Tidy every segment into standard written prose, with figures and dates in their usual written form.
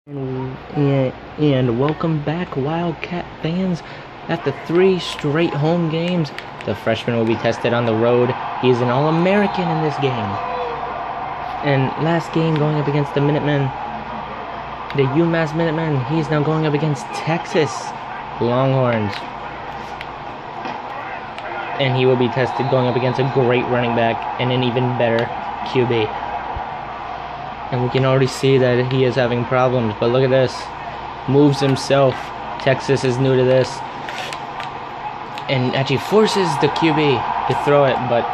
And welcome back, Wildcat fans. After 3 straight home games, the freshman will be tested on the road. He is an All-American in this game. And last game going up against the Minutemen, the UMass Minutemen, he's now going up against Texas Longhorns. And he will be tested going up against a great running back and an even better QB. And we can already see that he is having problems. But look at this. Moves himself. Texas is new to this. And actually forces the QB to throw it. But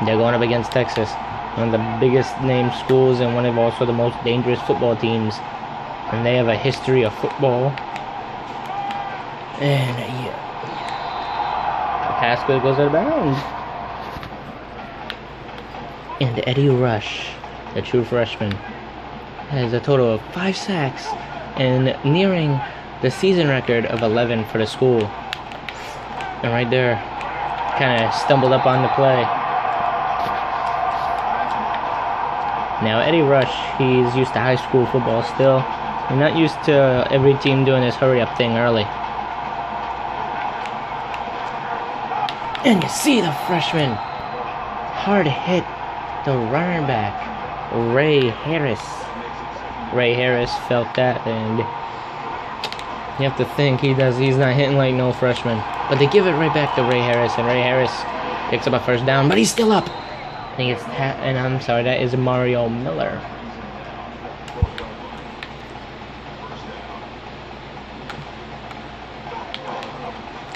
they're going up against Texas. One of the biggest named schools and one of also the most dangerous football teams. And they have a history of football. And yeah. The pass goes out of bounds. And Eddy Rush, the true freshman, has a total of 5 sacks and nearing the season record of 11 for the school. And right there, kind of stumbled up on the play. Now Eddy Rush, he's used to high school football still. He's not used to every team doing this hurry up thing early. And you see the freshman hard hit the running back, Ray Harris. Ray Harris felt that, and you have to think he's not hitting like no freshman. But they give it right back to Ray Harris, and Ray Harris picks up a first down, but he's still up. And I'm sorry, that is Mario Miller.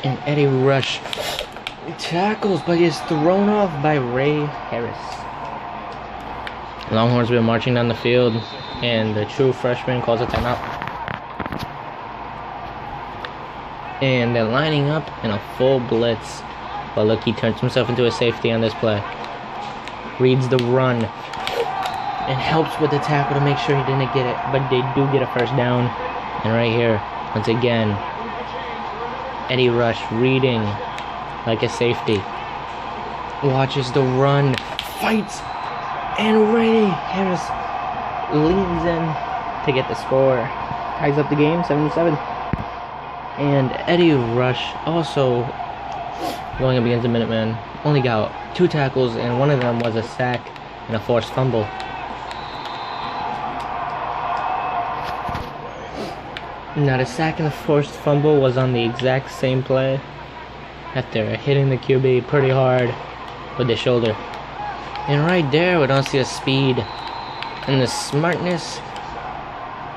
And Eddy Rush tackles, but is thrown off by Ray Harris. Longhorns have been marching down the field, and the true freshman calls a timeout. And they're lining up in a full blitz. But look, he turns himself into a safety on this play. Reads the run. And helps with the tackle to make sure he didn't get it. But they do get a first down. And right here, once again, Eddy Rush reading like a safety. Watches the run. Fights. And Ray Harris leans in to get the score. Ties up the game, 7-7. And Eddy Rush, also going up against the Minutemen, only got 2 tackles, and one of them was a sack and a forced fumble. Now the sack and the forced fumble was on the exact same play after hitting the QB pretty hard with the shoulder. And right there, we don't see the speed and the smartness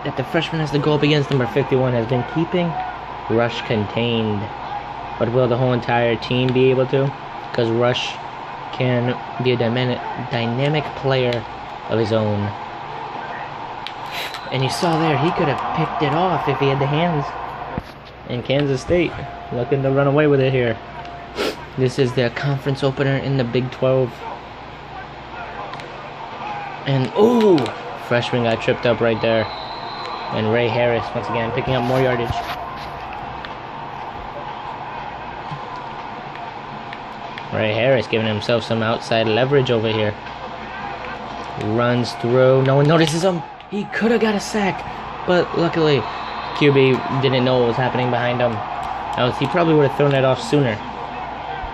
that the freshman has to go up against. Number 51 has been keeping Rush contained. But will the whole entire team be able to? Because Rush can be a dynamic player of his own. And you saw there, he could have picked it off if he had the hands. And Kansas State looking to run away with it here. This is their conference opener in the Big 12. And, ooh, freshman got tripped up right there. And Ray Harris, once again, picking up more yardage. Ray Harris giving himself some outside leverage over here. Runs through. No one notices him. He could have got a sack. But luckily, QB didn't know what was happening behind him. Else he probably would have thrown it off sooner.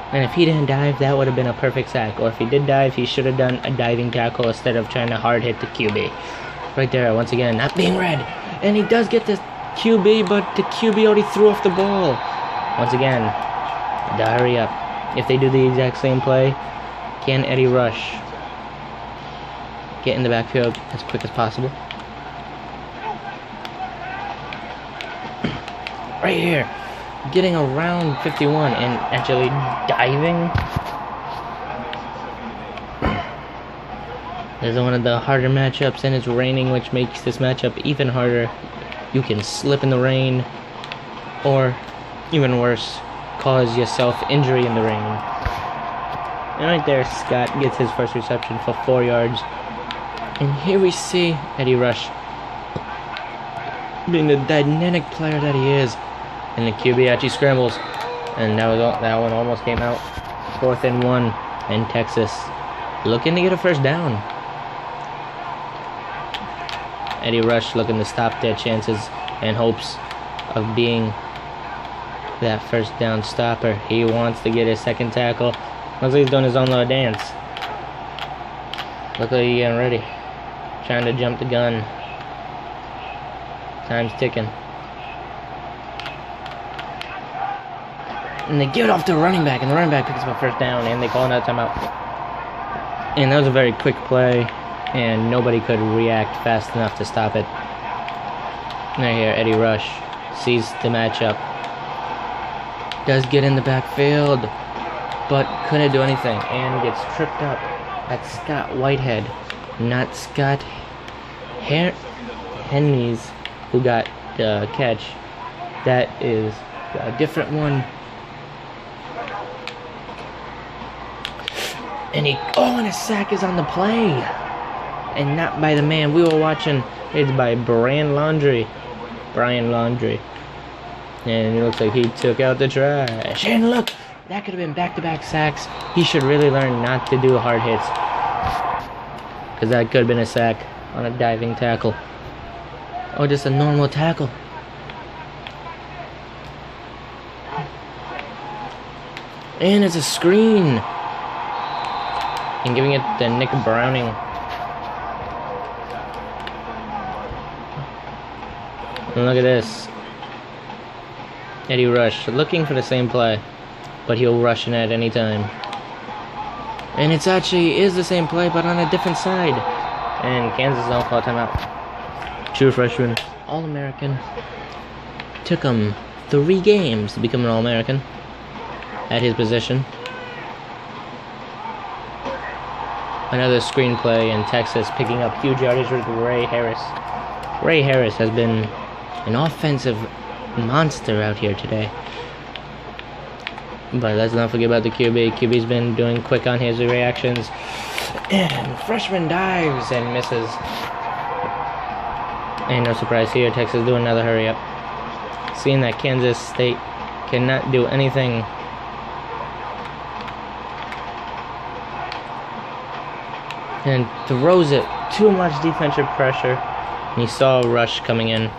And if he didn't dive, that would have been a perfect sack. Or if he did dive, he should have done a diving tackle instead of trying to hard hit the QB. Right there, once again, not being read. And he does get the QB, but the QB already threw off the ball. Once again, the hurry up. If they do the exact same play, can Eddy Rush get in the backfield as quick as possible? Right here. Getting around 51 and actually diving. This is one of the harder matchups, and it's raining, which makes this matchup even harder. You can slip in the rain, or even worse, cause yourself injury in the rain. And right there, Scott gets his first reception for 4 yards. And here we see Eddy Rush being the dynamic player that he is. And the QB actually scrambles. And that one almost came out. 4th and 1. And Texas looking to get a first down. Eddy Rush looking to stop their chances and hopes of being that first down stopper. He wants to get his second tackle. Looks like he's doing his own little dance. Look like he's getting ready. Trying to jump the gun. Time's ticking. And they give it off to a running back, and the running back picks up a first down, and they call another timeout. And that was a very quick play, and nobody could react fast enough to stop it. Right here, Eddy Rush sees the matchup. Does get in the backfield, but couldn't do anything, and gets tripped up. That's Scott Whitehead, not Scott Henneys, who got the catch. That is a different one. And and a sack is on the play. And not by the man we were watching. It's by Brian Laundrie. And it looks like he took out the trash. And look, that could have been back-to-back sacks. He should really learn not to do hard hits, because that could have been a sack on a diving tackle. Or just a normal tackle. And it's a screen. And giving it to Nick Browning. And look at this. Eddy Rush looking for the same play, but he'll rush in at any time. And it's actually is the same play, but on a different side. And Kansas don't call timeout. True freshman, All-American. Took him 3 games to become an All-American at his position. Another screenplay, and Texas picking up huge yardage with Ray Harris. Ray Harris has been an offensive monster out here today. But let's not forget about the QB. QB's been doing quick on his reactions. And freshman dives and misses. And no surprise here, Texas doing another hurry up. Seeing that Kansas State cannot do anything. And throws it. Too much defensive pressure. And he saw a rush coming in.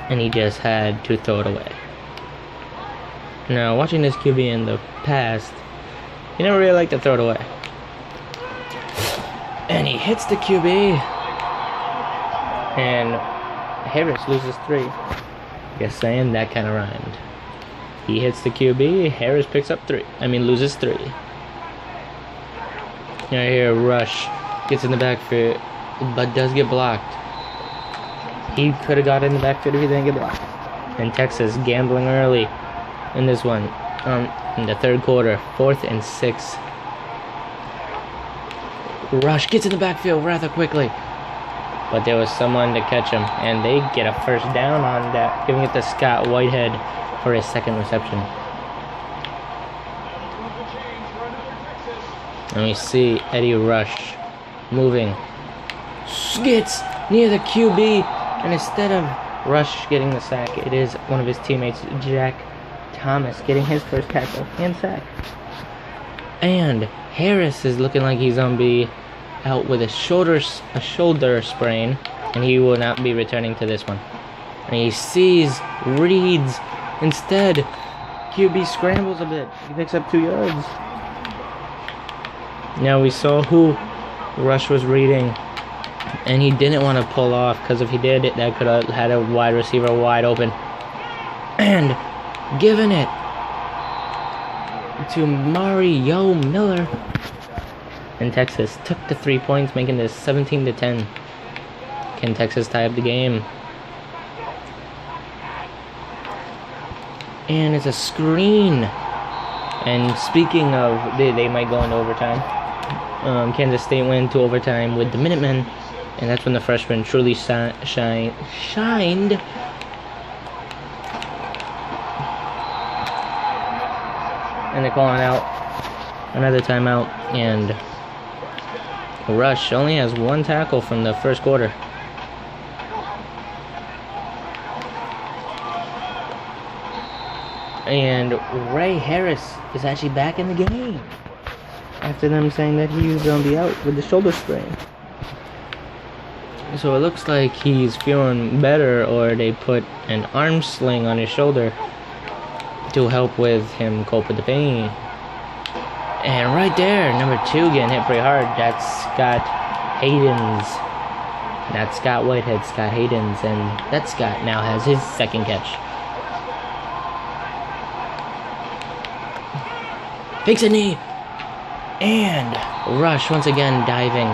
And he just had to throw it away. Now, watching this QB in the past, he never really liked to throw it away. And he hits the QB. And Harris loses 3. Just saying, that kind of rhymed. He hits the QB, Harris picks up 3. Loses 3. Right here, Rush gets in the backfield, but does get blocked. He could have got in the backfield if he didn't get blocked. And Texas gambling early in this one, in the third quarter, 4th and 6. Rush gets in the backfield rather quickly, but there was someone to catch him, and they get a first down on that, giving it to Scott Whitehead for his second reception. And we see Eddy Rush moving, gets near the QB, and instead of Rush getting the sack, it is one of his teammates, Jack Thomas, getting his first tackle and sack. And Harris is looking like he's gonna be out with a shoulder sprain, and he will not be returning to this one. And he sees Reeds instead. QB scrambles a bit. He picks up 2 yards. Now we saw who Rush was reading, and he didn't want to pull off, because if he did, that could have had a wide receiver wide open. And giving it to Mario Miller. And Texas took the 3 points, making this 17-10. Can Texas tie up the game? And it's a screen. And speaking of, they might go into overtime. Kansas State went into overtime with the Minutemen, and that's when the freshman truly shined. And they're calling out another timeout, and Rush only has 1 tackle from the first quarter. And Ray Harris is actually back in the game after them saying that he was going to be out with the shoulder sprain. So it looks like he's feeling better, or they put an arm sling on his shoulder to help with him cope with the pain. And right there, number 2 getting hit pretty hard. That's Scott Hayden's. Not Scott Whitehead, Scott Hayden's. And that Scott now has his second catch. Fakes a knee. And Rush once again diving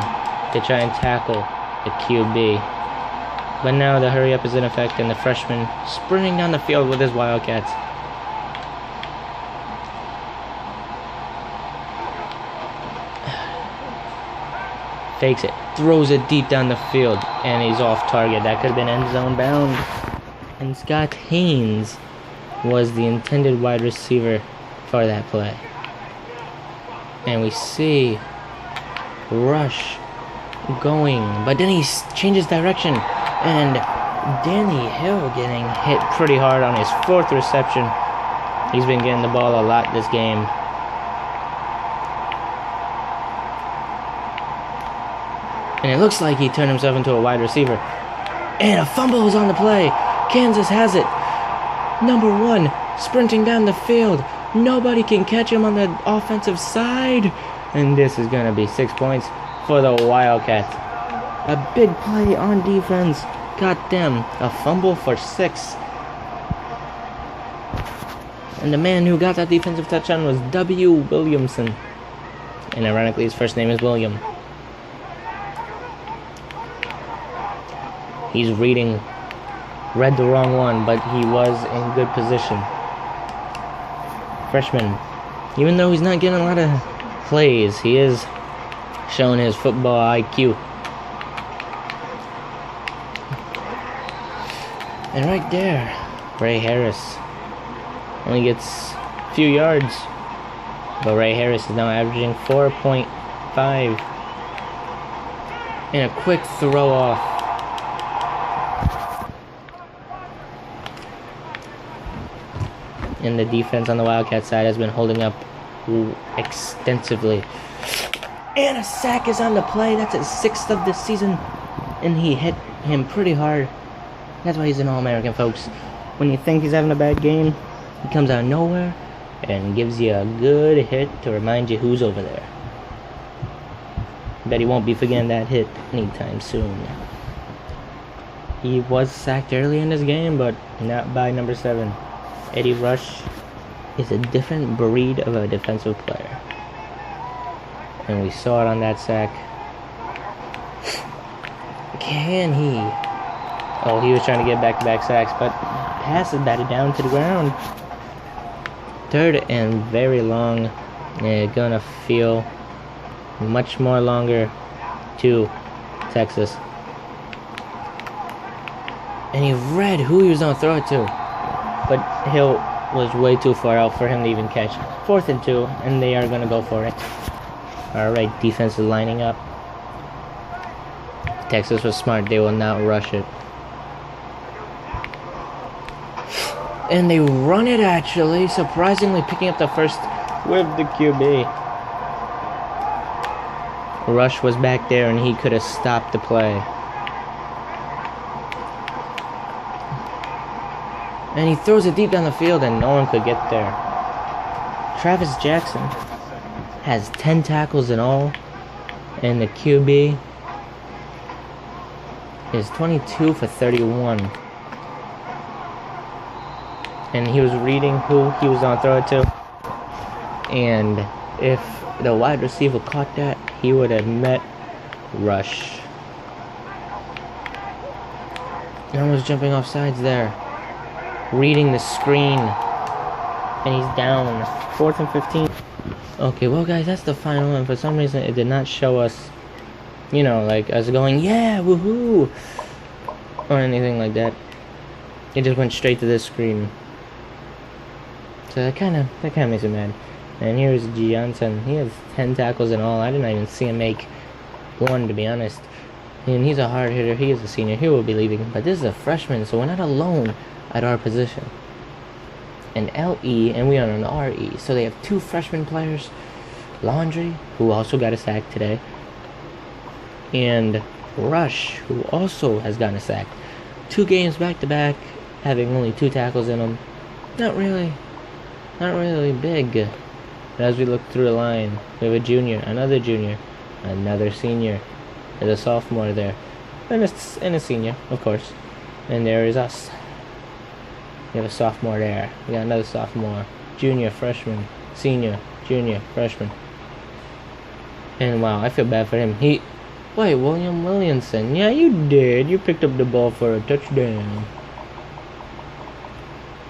to try and tackle the QB. But now the hurry up is in effect, and the freshman sprinting down the field with his Wildcats. Fakes it, throws it deep down the field, and he's off target. That could have been end zone bound. And Scott Haynes was the intended wide receiver for that play. And we see Rush going, but then he changes direction, and Danny Hill getting hit pretty hard on his 4th reception. He's been getting the ball a lot this game. And it looks like he turned himself into a wide receiver. And a fumble is on the play. Kansas has it. Number 1 sprinting down the field. Nobody can catch him on the offensive side. And this is going to be 6 points for the Wildcats. A big play on defense. Got them a fumble for 6. And the man who got that defensive touchdown was W. Williamson. And ironically, his first name is William. He's read the wrong one, but he was in good position. Freshman, even though he's not getting a lot of plays, he is showing his football IQ. And right there, Ray Harris only gets a few yards, but Ray Harris is now averaging 4.5. And a quick throw off. And the defense on the Wildcat side has been holding up extensively. And a sack is on the play. That's his 6th of the season. And he hit him pretty hard. That's why he's an All-American, folks. When you think he's having a bad game, he comes out of nowhere and gives you a good hit to remind you who's over there. Bet he won't be forgetting that hit anytime soon. He was sacked early in this game, but not by number 7. Eddy Rush is a different breed of a defensive player. And we saw it on that sack. Can he? Oh, he was trying to get back-to-back sacks, but pass is batted down to the ground. 3rd and very long. They're gonna feel much more longer to Texas. And he read who he was gonna throw it to. But Hill was way too far out for him to even catch. 4th and 2, and they are going to go for it. Alright, defense is lining up. Texas was smart. They will not rush it. And they run it, actually. Surprisingly picking up the first with the QB. Rush was back there, and he could have stopped the play. And he throws it deep down the field, and no one could get there. Travis Jackson has 10 tackles in all, and the QB is 22 for 31. And he was reading who he was going to throw it to. And if the wide receiver caught that, he would have met Rush. And was jumping off sides there. Reading the screen, and he's down. 4th and 15. Okay, well guys, that's the final one. For some reason it did not show us, you know, like us going, yeah, woohoo, or anything like that. It just went straight to this screen. So that kind of makes me mad. And here's Johnson. He has 10 tackles in all. I didn't even see him make one, to be honest. And he's a hard hitter. He is a senior. He will be leaving, but this is a freshman, so we're not alone at our position. An LE, and we are an RE. So they have 2 freshman players. Laundry, who also got a sack today. And Rush, who also has gotten a sack. 2 games back to back, having only 2 tackles in them. Not really big. But as we look through the line, we have a junior, another senior. There's a sophomore there, and a senior, of course. And there is us. We have a sophomore there. We got another sophomore, junior, freshman, senior, junior, freshman. And wow, I feel bad for him. Wait, William Williamson. Yeah, you did. You picked up the ball for a touchdown.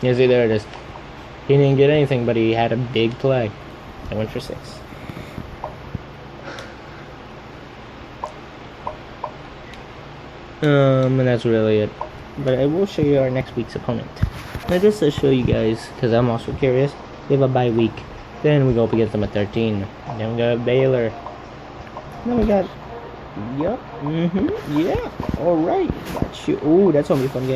Yeah, see, there it is. He didn't get anything, but he had a big play. I went for 6. And that's really it. But I will show you our next week's opponent. Now just to show you guys, because I'm also curious, we have a bye week. Then we go up against them at 13. Then we got Baylor. Then we got... Yup. Yeah. Alright. Ooh, that's gonna be a fun game.